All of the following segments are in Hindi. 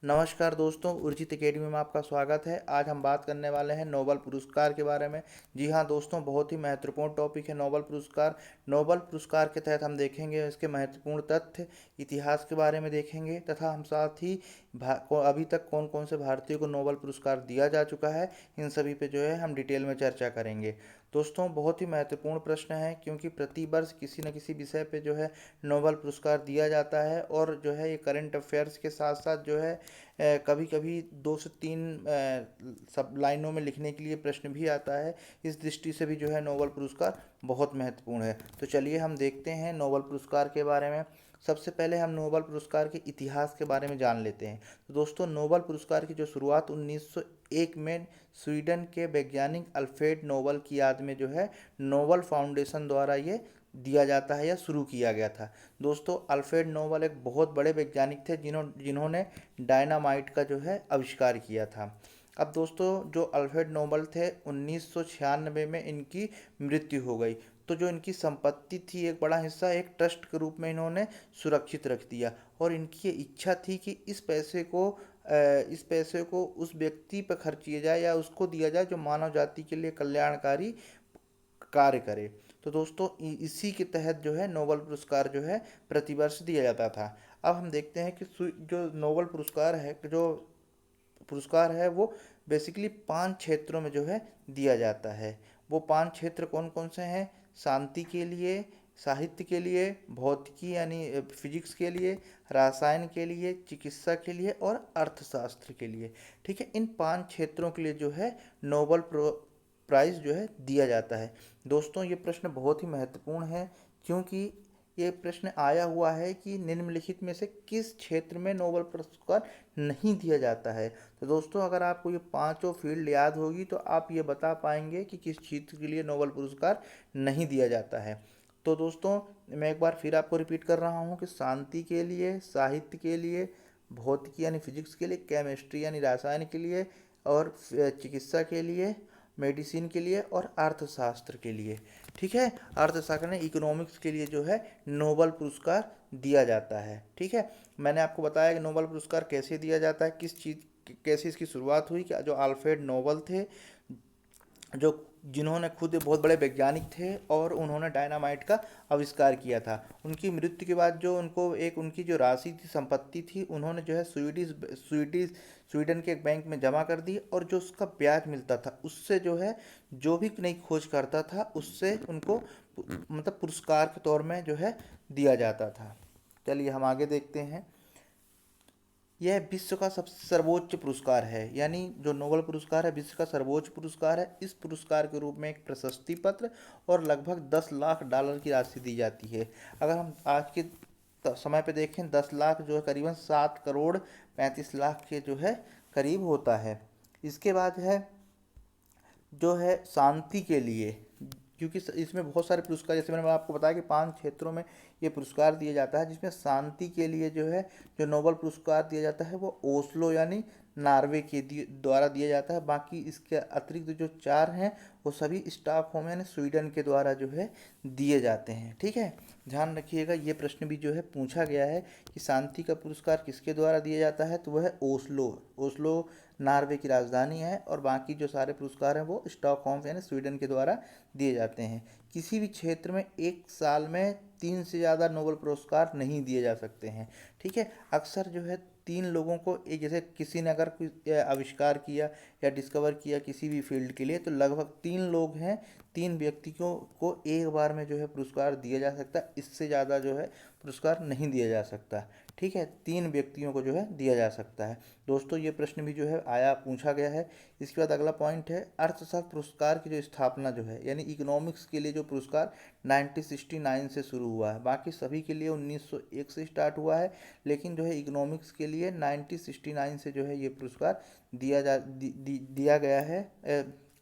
नमस्कार दोस्तों, उर्जित एकेडमी में आपका स्वागत है। आज हम बात करने वाले हैं नोबल पुरस्कार के बारे में। जी हाँ दोस्तों, बहुत ही महत्वपूर्ण टॉपिक है नोबल पुरस्कार। नोबल पुरस्कार के तहत हम देखेंगे इसके महत्वपूर्ण तथ्य, इतिहास के बारे में देखेंगे तथा हम साथ ही अभी तक कौन कौन से भारतीयों को नोबल पुरस्कार दिया जा चुका है, इन सभी पे जो है हम डिटेल में चर्चा करेंगे। दोस्तों, बहुत ही महत्वपूर्ण प्रश्न है क्योंकि प्रति वर्ष किसी न किसी विषय पे जो है नोबल पुरस्कार दिया जाता है और जो है ये करंट अफेयर्स के साथ साथ जो है कभी कभी 2 से 3 सब लाइनों में लिखने के लिए प्रश्न भी आता है। इस दृष्टि से भी जो है नोबल पुरस्कार बहुत महत्वपूर्ण है। तो चलिए हम देखते हैं नोबल पुरस्कार के बारे में। सबसे पहले हम नोबल पुरस्कार के इतिहास के बारे में जान लेते हैं। तो दोस्तों, नोबल पुरस्कार की जो शुरुआत 1901 में स्वीडन के वैज्ञानिक अल्फ्रेड नोबल की याद में जो है नोबल फाउंडेशन द्वारा ये दिया जाता है या शुरू किया गया था। दोस्तों, अल्फ्रेड नोबल एक बहुत बड़े वैज्ञानिक थे जिन्होंने डायनामाइट का जो है आविष्कार किया था। अब दोस्तों, जो अल्फ्रेड नोबल थे 1996 में इनकी मृत्यु हो गई। तो जो इनकी संपत्ति थी एक बड़ा हिस्सा एक ट्रस्ट के रूप में इन्होंने सुरक्षित रख दिया और इनकी ये इच्छा थी कि इस पैसे को उस व्यक्ति पर खर्च किया जाए या उसको दिया जाए जो मानव जाति के लिए कल्याणकारी कार्य करे। तो दोस्तों, इसी के तहत जो है नोबल पुरस्कार जो है प्रतिवर्ष दिया जाता था। अब हम देखते हैं कि जो नोबल पुरस्कार है वो बेसिकली 5 क्षेत्रों में जो है दिया जाता है। वो 5 क्षेत्र कौन कौन से हैं? शांति के लिए, साहित्य के लिए, भौतिकी यानी फिजिक्स के लिए, रसायन के लिए, चिकित्सा के लिए और अर्थशास्त्र के लिए। ठीक है, इन 5 क्षेत्रों के लिए जो है नोबल प्राइज़ जो है दिया जाता है। दोस्तों, ये प्रश्न बहुत ही महत्वपूर्ण है क्योंकि ये प्रश्न आया हुआ है कि निम्नलिखित में से किस क्षेत्र में नोबल पुरस्कार नहीं दिया जाता है। तो दोस्तों, अगर आपको ये पांचों फील्ड याद होगी तो आप ये बता पाएंगे कि किस क्षेत्र के लिए नोबल पुरस्कार नहीं दिया जाता है। तो दोस्तों, मैं एक बार फिर आपको रिपीट कर रहा हूँ कि शांति के लिए, साहित्य के लिए, भौतिकी यानी फिजिक्स के लिए, केमिस्ट्री यानी रसायन के लिए और चिकित्सा के लिए, मेडिसिन के लिए और अर्थशास्त्र के लिए। ठीक है, अर्थशास्त्र ने इकोनॉमिक्स के लिए जो है नोबल पुरस्कार दिया जाता है। ठीक है, मैंने आपको बताया कि नोबल पुरस्कार कैसे दिया जाता है, किस चीज़ कैसे इसकी शुरुआत हुई। कि जो अल्फ्रेड नोबल थे, जो जिन्होंने खुद बहुत बड़े वैज्ञानिक थे और उन्होंने डायनामाइट का आविष्कार किया था। उनकी मृत्यु के बाद जो उनको एक उनकी जो राशि थी, संपत्ति थी, उन्होंने जो है स्वीडन के एक बैंक में जमा कर दी और जो उसका ब्याज मिलता था उससे जो है जो भी नई खोज करता था उससे उनको मतलब पुरस्कार के तौर में जो है दिया जाता था। चलिए हम आगे देखते हैं। यह विश्व का सबसे सर्वोच्च पुरस्कार है, यानी जो नोबेल पुरस्कार है विश्व का सर्वोच्च पुरस्कार है। इस पुरस्कार के रूप में एक प्रशस्ति पत्र और लगभग 10 लाख डॉलर की राशि दी जाती है। अगर हम आज के समय पे देखें, 10 लाख जो है करीबन 7 करोड़ 35 लाख के जो है करीब होता है। इसके बाद है जो है शांति के लिए, क्योंकि इसमें बहुत सारे पुरस्कार, जैसे मैंने आपको बताया कि 5 क्षेत्रों में ये पुरस्कार दिया जाता है, जिसमें शांति के लिए जो है जो नोबेल पुरस्कार दिया जाता है वो ओस्लो यानी नॉर्वे के द्वारा दिया जाता है। बाकी इसके अतिरिक्त जो 4 हैं वो सभी स्टॉकहोम यानी स्वीडन के द्वारा जो है दिए जाते हैं। ठीक है, ध्यान रखिएगा, ये प्रश्न भी जो है पूछा गया है कि शांति का पुरस्कार किसके द्वारा दिया जाता है, तो वह है ओस्लो। ओस्लो नॉर्वे की राजधानी है और बाकी जो सारे पुरस्कार हैं वो स्टॉकहोम यानी स्वीडन के द्वारा दिए जाते हैं। किसी भी क्षेत्र में एक साल में 3 से ज़्यादा नोबेल पुरस्कार नहीं दिए जा सकते हैं। ठीक है, अक्सर जो है 3 लोगों को एक, जैसे किसी ने अगर कोई आविष्कार किया या डिस्कवर किया किसी भी फील्ड के लिए, तो लगभग 3 लोग हैं, 3 व्यक्तियों को एक बार में जो है पुरस्कार दिया जा सकता है। इससे ज़्यादा जो है पुरस्कार नहीं दिया जा सकता। ठीक है, 3 व्यक्तियों को जो है दिया जा सकता है। दोस्तों, ये प्रश्न भी जो है आया पूछा गया है। इसके बाद अगला पॉइंट है अर्थशास्त्र पुरस्कार की जो स्थापना जो है, यानी इकोनॉमिक्स के लिए जो पुरस्कार 1969 से शुरू हुआ है। बाकी सभी के लिए 1901 से स्टार्ट हुआ है, लेकिन जो है इकोनॉमिक्स के लिए 1969 से जो है ये पुरस्कार दिया गया है।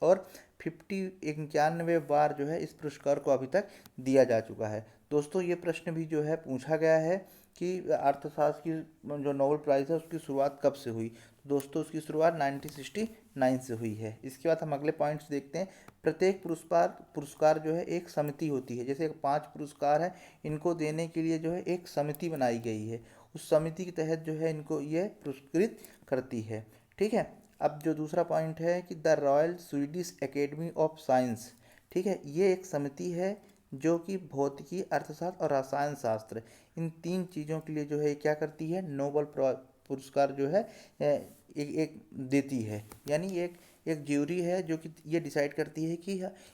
और 91 बार जो है इस पुरस्कार को अभी तक दिया जा चुका है। दोस्तों, ये प्रश्न भी जो है पूछा गया है कि अर्थशास्त्र की जो नोबेल प्राइज़ है उसकी शुरुआत कब से हुई। तो दोस्तों, उसकी शुरुआत 1969 से हुई है। इसके बाद हम अगले पॉइंट्स देखते हैं। प्रत्येक पुरस्कार जो है एक समिति होती है, जैसे 5 पुरस्कार है, इनको देने के लिए जो है एक समिति बनाई गई है। उस समिति के तहत जो है इनको ये पुरस्कृत करती है। ठीक है। अब जो दूसरा पॉइंट है कि the royal Swedish academy of science, ठीक है, ये एक समिति है जो कि भौतिकी, अर्थशास्त्र और रसायन शास्त्र, इन तीन चीज़ों के लिए जो है क्या करती है, नोबल पुरस्कार जो है एक एक देती है। यानी एक एक ज्यूरी है जो कि ये डिसाइड करती है कि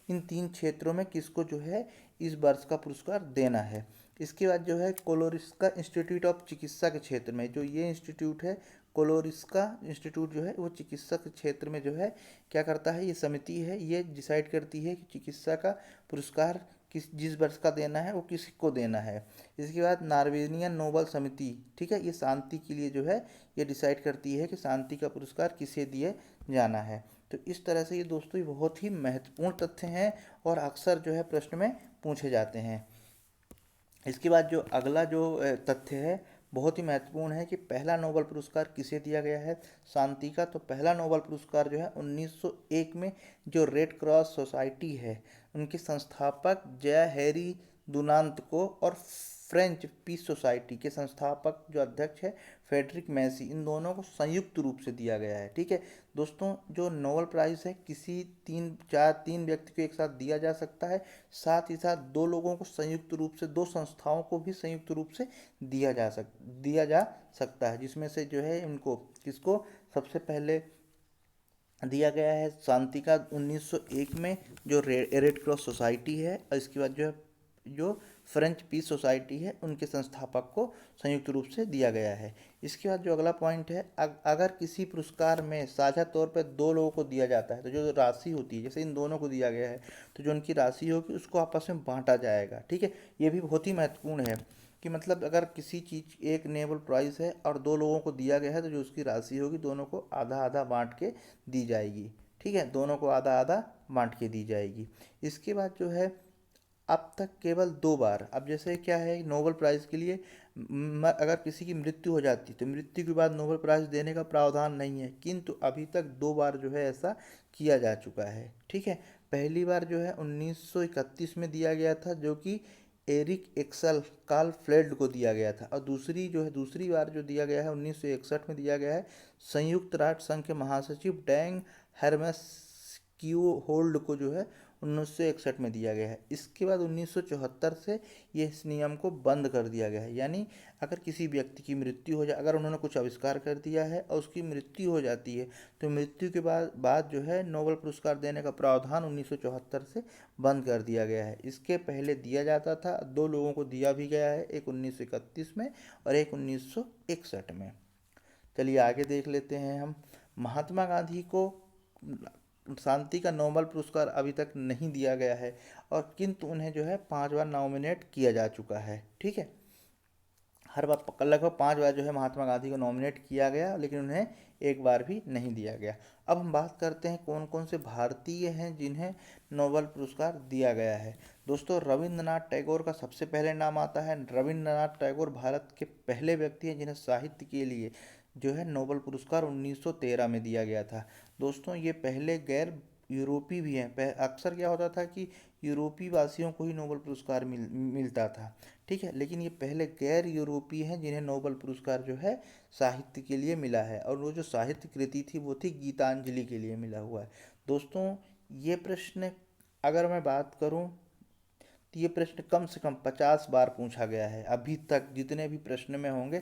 इन तीन क्षेत्रों में किसको जो है इस वर्ष का पुरस्कार देना है। इसके बाद जो है कोलोरिस्का इंस्टीट्यूट ऑफ चिकित्सा के क्षेत्र में, जो ये इंस्टीट्यूट है कोलोरिस्का इंस्टीट्यूट जो है वो चिकित्सा के क्षेत्र में जो है क्या करता है, ये समिति है ये डिसाइड करती है कि चिकित्सा का पुरस्कार जिस वर्ष का देना है वो किसको देना है। इसके बाद नॉर्वेजियन नोबल समिति, ठीक है, ये शांति के लिए जो है ये डिसाइड करती है कि शांति का पुरस्कार किसे दिए जाना है। तो इस तरह से ये दोस्तों ये बहुत ही महत्वपूर्ण तथ्य हैं और अक्सर जो है प्रश्न में पूछे जाते हैं। इसके बाद जो अगला जो तथ्य है बहुत ही महत्वपूर्ण है कि पहला नोबल पुरस्कार किसे दिया गया है, शांति का। तो पहला नोबल पुरस्कार जो है 1901 में जो रेड क्रॉस सोसाइटी है उनके संस्थापक जय हैरी दुनांत को और फ्रेंच पीस सोसाइटी के संस्थापक जो अध्यक्ष है फेडरिक मैसी, इन दोनों को संयुक्त रूप से दिया गया है। ठीक है दोस्तों, जो नोबल प्राइज़ है किसी तीन व्यक्ति को एक साथ दिया जा सकता है, साथ ही साथ दो लोगों को संयुक्त रूप से, दो संस्थाओं को भी संयुक्त रूप से दिया जा सकता है, जिसमें से जो है इनको किसको सबसे पहले दिया गया है शांति का 1901 में जो रेड क्रॉस सोसाइटी है, और इसके बाद जो फ्रेंच पीस सोसाइटी है उनके संस्थापक को संयुक्त रूप से दिया गया है। इसके बाद जो अगला पॉइंट है, अगर किसी पुरस्कार में साझा तौर पर दो लोगों को दिया जाता है तो जो राशि होती है, जैसे इन दोनों को दिया गया है तो जो उनकी राशि होगी उसको आपस में बांटा जाएगा। ठीक है, ये भी बहुत ही महत्वपूर्ण है कि मतलब अगर किसी चीज़ एक नोबेल प्राइज़ है और दो लोगों को दिया गया है तो जो उसकी राशि होगी दोनों को आधा आधा बांट के दी जाएगी। ठीक है, दोनों को आधा आधा बांट के दी जाएगी। इसके बाद जो है अब तक केवल 2 बार, अब जैसे क्या है नोबेल प्राइज़ के लिए अगर किसी की मृत्यु हो जाती तो मृत्यु के बाद नोबेल प्राइज़ देने का प्रावधान नहीं है, किंतु अभी तक 2 बार जो है ऐसा किया जा चुका है। ठीक है, पहली बार जो है 1931 में दिया गया था जो कि एरिक एक्सल कार्ल फ्लेल्ड को दिया गया था, और दूसरी बार जो दिया गया है 1961 में दिया गया है संयुक्त राष्ट्र संघ के महासचिव डैंग हेर्मस्क्यू होल्ड को जो है 1961 में दिया गया है। इसके बाद 1974 से ये इस नियम को बंद कर दिया गया है। यानी अगर किसी व्यक्ति की मृत्यु हो जाए, अगर उन्होंने कुछ आविष्कार कर दिया है और उसकी मृत्यु हो जाती है तो मृत्यु के बाद जो है नोबेल पुरस्कार देने का प्रावधान 1974 से बंद कर दिया गया है। इसके पहले दिया जाता था, 2 लोगों को दिया भी गया है, एक 1931 में और एक 1961 में। चलिए आगे देख लेते हैं हम। महात्मा गांधी को शांति का नोबेल पुरस्कार अभी तक नहीं दिया गया है, और किंतु उन्हें जो है 5 बार नॉमिनेट किया जा चुका है। ठीक है, हर बार लगभग 5 बार जो है महात्मा गांधी को नॉमिनेट किया गया, लेकिन उन्हें एक बार भी नहीं दिया गया। अब हम बात करते हैं कौन कौन से भारतीय हैं जिन्हें नोबेल पुरस्कार दिया गया है। दोस्तों, रविंद्रनाथ टैगोर का सबसे पहले नाम आता है। रविंद्रनाथ टैगोर भारत के पहले व्यक्ति हैं जिन्हें साहित्य के लिए जो है नोबेल पुरस्कार 1913 में दिया गया था। दोस्तों, ये पहले गैर यूरोपीय भी हैं। अक्सर क्या होता था कि यूरोपीय वासियों को ही नोबेल पुरस्कार मिलता था। ठीक है, लेकिन ये पहले गैर यूरोपीय हैं जिन्हें नोबेल पुरस्कार जो है साहित्य के लिए मिला है, और वो जो साहित्य कृति थी वो थी गीतांजलि के लिए मिला हुआ है। दोस्तों, ये प्रश्न अगर मैं बात करूं तो ये प्रश्न कम से कम 50 बार पूछा गया है। अभी तक जितने भी प्रश्न में होंगे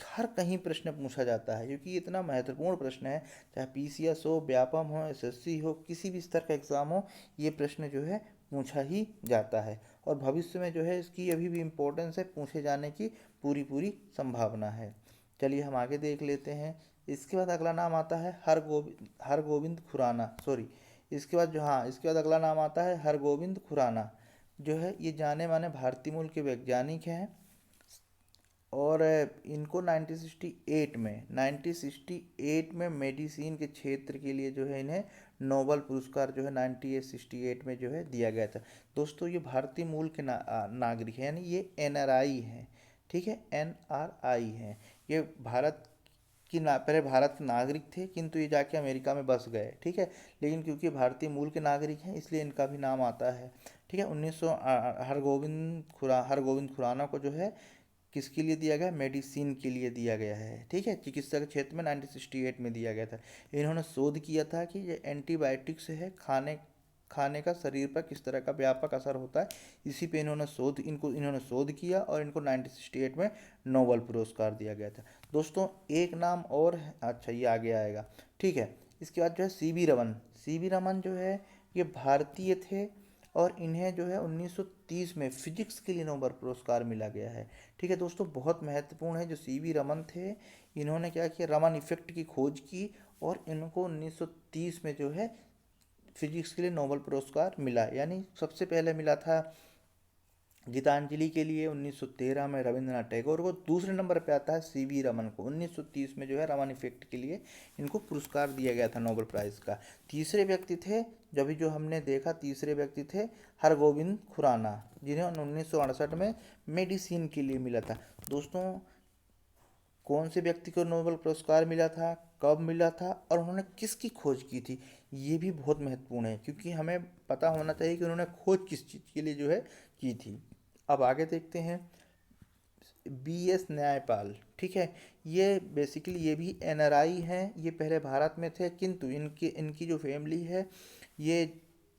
हर कहीं प्रश्न पूछा जाता है, क्योंकि ये इतना महत्वपूर्ण प्रश्न है। चाहे पीसीएस हो, व्यापम हो, एसएससी हो, किसी भी स्तर का एग्ज़ाम हो, ये प्रश्न जो है पूछा ही जाता है, और भविष्य में जो है इसकी अभी भी इम्पोर्टेंस है, पूछे जाने की पूरी पूरी संभावना है। चलिए हम आगे देख लेते हैं। इसके बाद अगला नाम आता है हरगोविंद खुराना, सॉरी, इसके बाद इसके बाद अगला नाम आता है हरगोविंद खुराना, जो है ये जाने माने भारतीय मूल के वैज्ञानिक हैं, और इनको 1968 में मेडिसिन के क्षेत्र के लिए जो है इन्हें नोबेल पुरस्कार जो है 1968 में जो है दिया गया था। दोस्तों, ये भारतीय मूल के नागरिक हैं, यानी ये एनआरआई हैं। ठीक है, एनआरआई हैं। ये पहले भारत के नागरिक थे, किंतु ये जाके अमेरिका में बस गए। ठीक है, लेकिन क्योंकि भारतीय मूल के नागरिक हैं इसलिए इनका भी नाम आता है। ठीक है, 1900 हरगोविंद खुराना को जो है किसके लिए दिया गया? मेडिसिन के लिए दिया गया है, ठीक है, चिकित्सा के क्षेत्र में 1968 में दिया गया था। इन्होंने शोध किया था कि ये एंटीबायोटिक्स है, खाने खाने का शरीर पर किस तरह का व्यापक असर होता है, इसी पे इन्होंने शोध किया और इनको 1968 में नोबेल पुरस्कार दिया गया था। दोस्तों एक नाम और है, अच्छा ये आगे आएगा, ठीक है। इसके बाद जो है सीवी रमन। सीवी रमन जो है ये भारतीय थे और इन्हें जो है 1930 में फिजिक्स के लिए नोबेल पुरस्कार मिला गया है, ठीक है दोस्तों। बहुत महत्वपूर्ण है, जो सीवी रमन थे इन्होंने क्या किया, रमन इफेक्ट की खोज की और इनको 1930 में जो है फिजिक्स के लिए नोबेल पुरस्कार मिला। यानी सबसे पहले मिला था गीतांजलि के लिए 1913 में रविंद्रनाथ टैगोर को, दूसरे नंबर पे आता है सीवी रमन को 1930 में जो है रमन इफेक्ट के लिए इनको पुरस्कार दिया गया था नोबेल प्राइज़ का। तीसरे व्यक्ति थे, जब जो हमने देखा, तीसरे व्यक्ति थे हरगोविंद खुराना, जिन्हें 1968 में मेडिसिन के लिए मिला था। दोस्तों कौन से व्यक्ति को नोबेल पुरस्कार मिला था, कब मिला था और उन्होंने किसकी खोज की थी, ये भी बहुत महत्वपूर्ण है, क्योंकि हमें पता होना चाहिए कि उन्होंने खोज किस चीज़ के लिए जो है की थी। अब आगे देखते हैं BS न्यायपाल, ठीक है। ये बेसिकली ये भी NRI हैं, ये पहले भारत में थे किंतु इनकी जो फैमिली है ये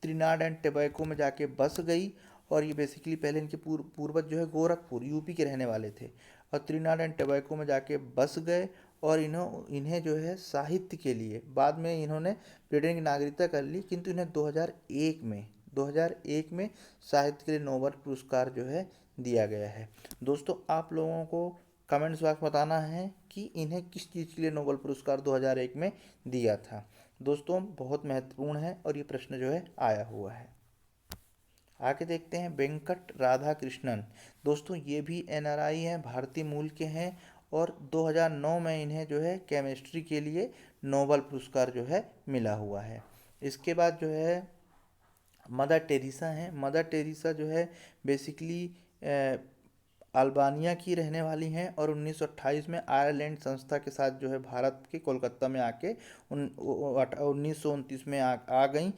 त्रिनाड एंड टोबैको में जाके बस गई। और ये बेसिकली पहले इनके पूर्वज जो है गोरखपुर यूपी के रहने वाले थे और त्रिनाड एंड टोबैको में जाके बस गए। और इन्हें जो है साहित्य के लिए, बाद में इन्होंने ब्रिटेन की नागरिकता कर ली, किंतु इन्हें 2001 में साहित्य के लिए नोबेल पुरस्कार जो है दिया गया है। दोस्तों आप लोगों को कमेंट्स बॉक्स में बताना है कि इन्हें किस चीज़ के लिए नोबेल पुरस्कार 2001 में दिया था। दोस्तों बहुत महत्वपूर्ण है और ये प्रश्न जो है आया हुआ है। आगे देखते हैं वेंकट राधा कृष्णन। दोस्तों ये भी NRI हैं, भारतीय मूल के हैं और 2009 में इन्हें जो है केमिस्ट्री के लिए नोबेल पुरस्कार जो है मिला हुआ है। इसके बाद जो है मदर टेरेसा हैं। मदर टेरेसा जो है बेसिकली अल्बानिया की रहने वाली हैं और 1928 में आयरलैंड संस्था के साथ जो है भारत के कोलकाता में आके 1929 में आ गई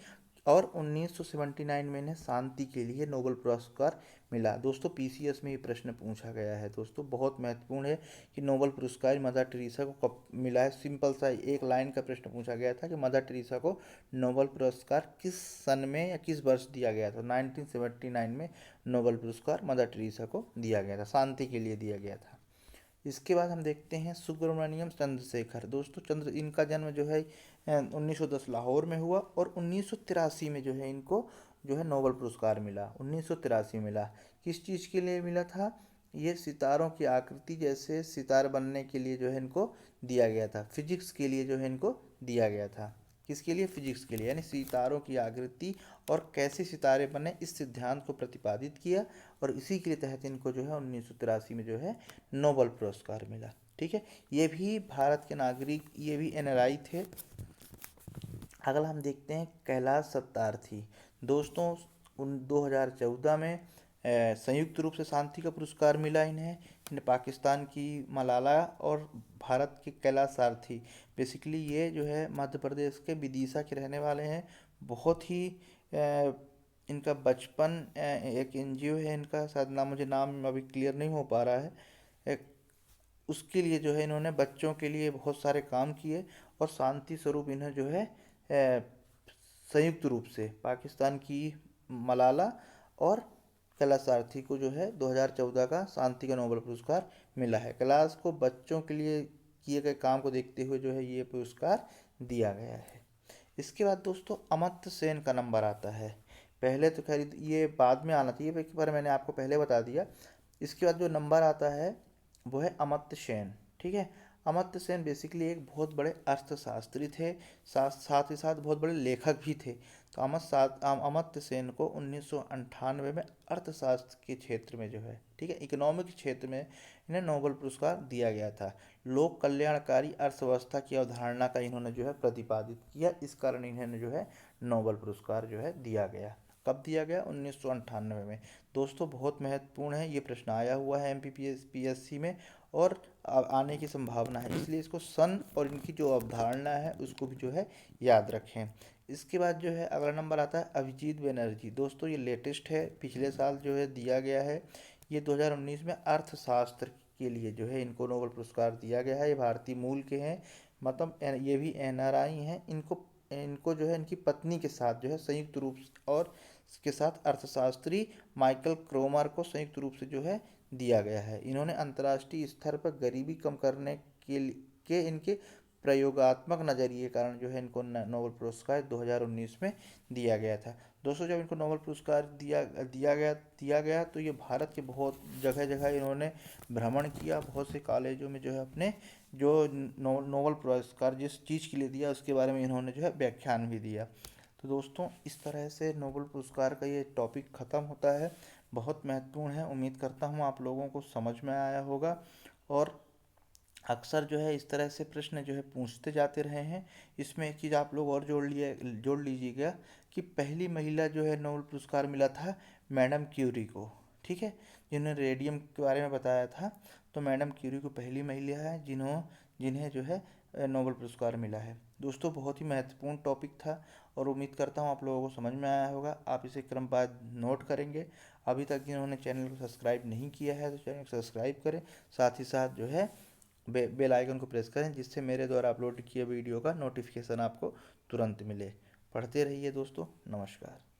और 1979 में इन्हें शांति के लिए नोबेल पुरस्कार मिला। दोस्तों PCS में ये प्रश्न पूछा गया है। दोस्तों बहुत महत्वपूर्ण है कि नोबेल पुरस्कार मदर टेरेसा को कब मिला है। सिंपल सा एक लाइन का प्रश्न पूछा गया था कि मदर टेरेसा को नोबेल पुरस्कार किस सन में या किस वर्ष दिया गया था। 1979 में नोबेल पुरस्कार मदर टेरेसा को दिया गया था, शांति के लिए दिया गया था। इसके बाद हम देखते हैं सुब्रमण्यम चंद्रशेखर। दोस्तों इनका जन्म जो है 1910 लाहौर में हुआ और 1983 में जो है इनको जो है नोबेल पुरस्कार मिला। 1983 मिला, किस चीज़ के लिए मिला था? ये सितारों की आकृति जैसे सितार बनने के लिए जो है इनको दिया गया था, फिजिक्स के लिए जो है इनको दिया गया था। किसके लिए? फिजिक्स के लिए, यानी सितारों की आकृति और कैसे सितारे बने इस सिद्धांत को प्रतिपादित किया और इसी के तहत इनको जो है 1983 में जो है नोबेल पुरस्कार मिला, ठीक है। ये भी भारत के नागरिक, ये भी NRI थे। अगला हम देखते हैं कैलाश सत्यार्थी। दोस्तों 2014 में संयुक्त रूप से शांति का पुरस्कार मिला इन्हें पाकिस्तान की मलाला और भारत के कैलाश सारथी। बेसिकली ये जो है मध्य प्रदेश के विदिशा के रहने वाले हैं। बहुत ही इनका बचपन, एक NGO है इनका, शायद नाम अभी क्लियर नहीं हो पा रहा है, एक उसके लिए जो है इन्होंने बच्चों के लिए बहुत सारे काम किए और शांति स्वरूप इन्हें जो है संयुक्त रूप से पाकिस्तान की मलाला और कैलाश सारथी को जो है 2014 का शांति का नोबेल पुरस्कार मिला है। कैलाश को बच्चों के लिए किए गए काम को देखते हुए जो है ये पुरस्कार दिया गया है। इसके बाद दोस्तों अमर्त्य सेन का नंबर आता है। पहले तो खैर ये बाद में आना चाहिए, पर मैंने आपको पहले बता दिया। इसके बाद जो नंबर आता है वो है अमर्त्य सेन, ठीक है। अमर्त्य सेन बेसिकली एक बहुत बड़े अर्थशास्त्री थे, साथ ही साथ बहुत बड़े लेखक भी थे। तो अमर्त्य सेन को 1998 में अर्थशास्त्र के क्षेत्र में जो है, ठीक है, इकोनॉमिक क्षेत्र में इन्हें नोबेल पुरस्कार दिया गया था। लोक कल्याणकारी अर्थव्यवस्था की अवधारणा का इन्होंने जो है प्रतिपादित किया, इस कारण इन्हें जो है नोबेल पुरस्कार जो है दिया गया। कब दिया गया? 1998 में। दोस्तों बहुत महत्वपूर्ण है, ये प्रश्न आया हुआ है MPPSC में और आने की संभावना है, इसलिए इसको सन और इनकी जो अवधारणा है उसको भी जो है याद रखें। इसके बाद जो है अगला नंबर आता है अभिजीत बनर्जी। दोस्तों ये लेटेस्ट है, पिछले साल जो है दिया गया है। ये 2019 में अर्थशास्त्र के लिए जो है इनको नोबेल पुरस्कार दिया गया है। ये भारतीय मूल के हैं, मतलब ये भी NRI हैं। इनको इनको जो है इनकी पत्नी के साथ जो है संयुक्त रूप और के साथ अर्थशास्त्री माइकल क्रोमर को संयुक्त रूप से जो है दिया गया है। इन्होंने अंतर्राष्ट्रीय स्तर पर गरीबी कम करने के इनके प्रयोगात्मक नज़रिए के कारण जो है इनको नोबेल पुरस्कार 2019 में दिया गया था। दोस्तों, जब इनको नोबेल पुरस्कार दिया गया तो ये भारत के बहुत जगह जगह इन्होंने भ्रमण किया, बहुत से कॉलेजों में जो है अपने जो नोबेल पुरस्कार जिस चीज़ के लिए दिया उसके बारे में इन्होंने जो है व्याख्यान भी दिया। तो दोस्तों, इस तरह से नोबेल पुरस्कार का ये टॉपिक ख़त्म होता है। बहुत महत्वपूर्ण है, उम्मीद करता हूँ आप लोगों को समझ में आया होगा। और अक्सर जो है इस तरह से प्रश्न जो है पूछते जाते रहे हैं। इसमें एक चीज़ आप लोग और जोड़ लीजिएगा कि पहली महिला जो है नोबेल पुरस्कार मिला था मैडम क्यूरी को, ठीक है, जिन्होंने रेडियम के बारे में बताया था। तो मैडम क्यूरी को पहली महिला है जिन्हें जो है नोबेल पुरस्कार मिला है। दोस्तों, बहुत ही महत्वपूर्ण टॉपिक था और उम्मीद करता हूँ आप लोगों को समझ में आया होगा। आप इसे क्रमबद्ध नोट करेंगे। अभी तक जिन्होंने चैनल को सब्सक्राइब नहीं किया है तो चैनल को सब्सक्राइब करें, साथ ही साथ जो है बेल आइकन को प्रेस करें, जिससे मेरे द्वारा अपलोड किए वीडियो का नोटिफिकेशन आपको तुरंत मिले। पढ़ते रहिए दोस्तों। नमस्कार।